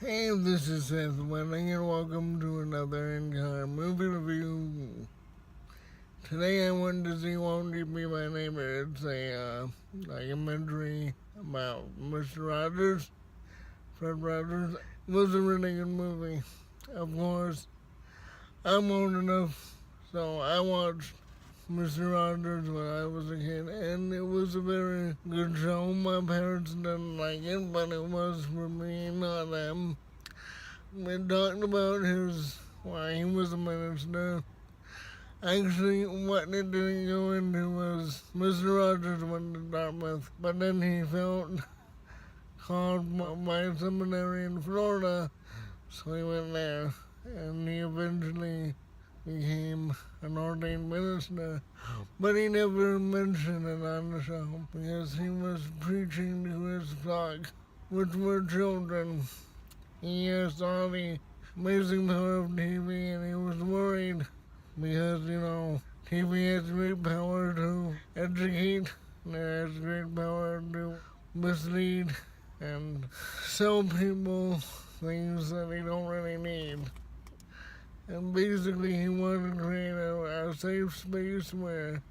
Hey, this is Seth Wedding, and welcome to another in-car movie review. Today I went to see Wont Be My Neighbor. It's a documentary about Mr. Rogers, Fred Rogers. It was a really good movie. Of course, I'm old enough, so I watched Mr. Rogers when I was a kid, and it was a very good show. My parents didn't like it, but it was for me, not them. We talked about why he was a minister. Actually, what it didn't go into was Mr. Rogers went to Dartmouth, but then he felt called by a seminary in Florida, so he went there, and he eventually became an ordained minister, but he never mentioned it on the show because he was preaching to his flock, which were children. He saw the amazing power of TV, and he was worried because, TV has great power to educate, and it has great power to mislead and sell people things that they don't really need. And basically, he wanted to create a safe space where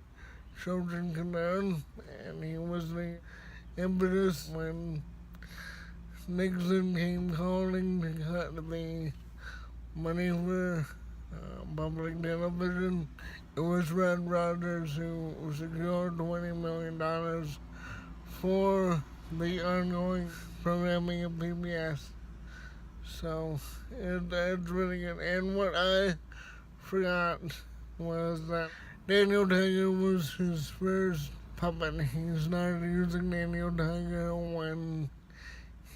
children can learn, and he was the impetus when Nixon came calling to cut the money for public television. It was Fred Rogers who secured $20 million for the ongoing programming of PBS. So it's really good. And what I forgot was that Daniel Tiger was his first puppet. He started using Daniel Tiger when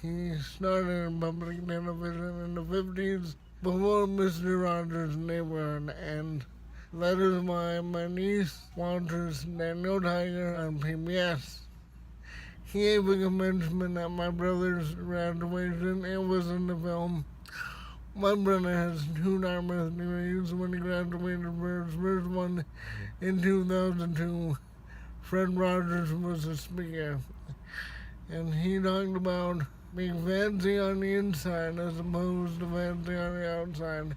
he started in public television in the 50s before Mr. Rogers' Neighborhood, and that is why my niece watches Daniel Tiger on PBS. He gave a commencement at my brother's graduation. It was in the film. My brother has 2 Dartmouth degrees. When he graduated for his first one in 2002, Fred Rogers was a speaker, and he talked about being fancy on the inside as opposed to fancy on the outside.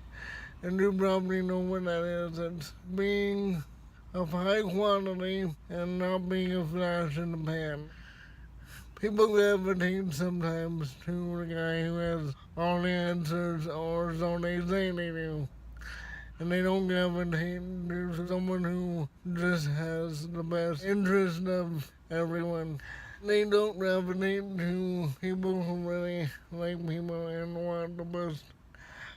And you probably know what that is. It's being of high quality and not being a flash in the pan. People gravitate sometimes to the guy who has all the answers, or so they say they do. And they don't gravitate to someone who just has the best interest of everyone. They don't gravitate to people who really like people and want the best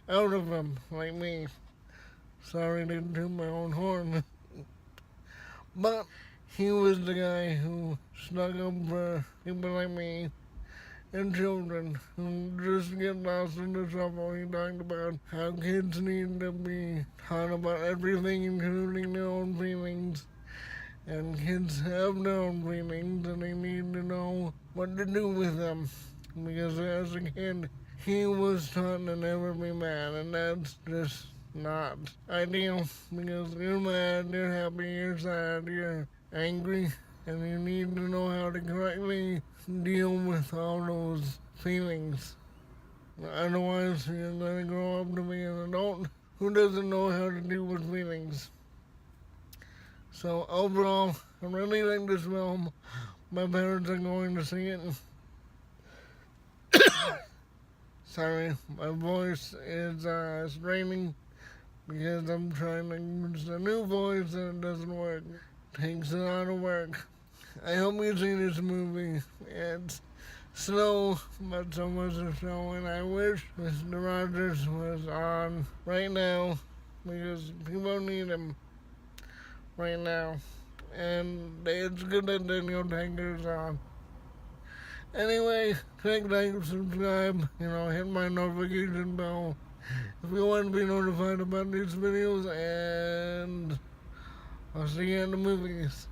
out of them, like me. Sorry to toot my own horn. But he was the guy who stuck up for people like me and children who just get lost in the shuffle. He talked about how kids need to be taught about everything, including their own feelings. And kids have their own feelings, and they need to know what to do with them. Because as a kid, he was taught to never be mad, and that's just not ideal. Because you're mad, you're happy, you're sad, you're angry, and you need to know how to correctly deal with all those feelings. Otherwise, you're going to grow up to be an adult who doesn't know how to deal with feelings. So overall, I really like this film. My parents are going to see it. Sorry, my voice is straining because I'm trying to use a new voice and it doesn't work. It takes a lot of work. I hope you see this movie. It's slow, but so much a show, and I wish Mr. Rogers was on right now because people need him right now, and it's good that Daniel Tiger's on. Anyway, click like, subscribe, hit my notification bell if you want to be notified about these videos, and I'll see you in the movies.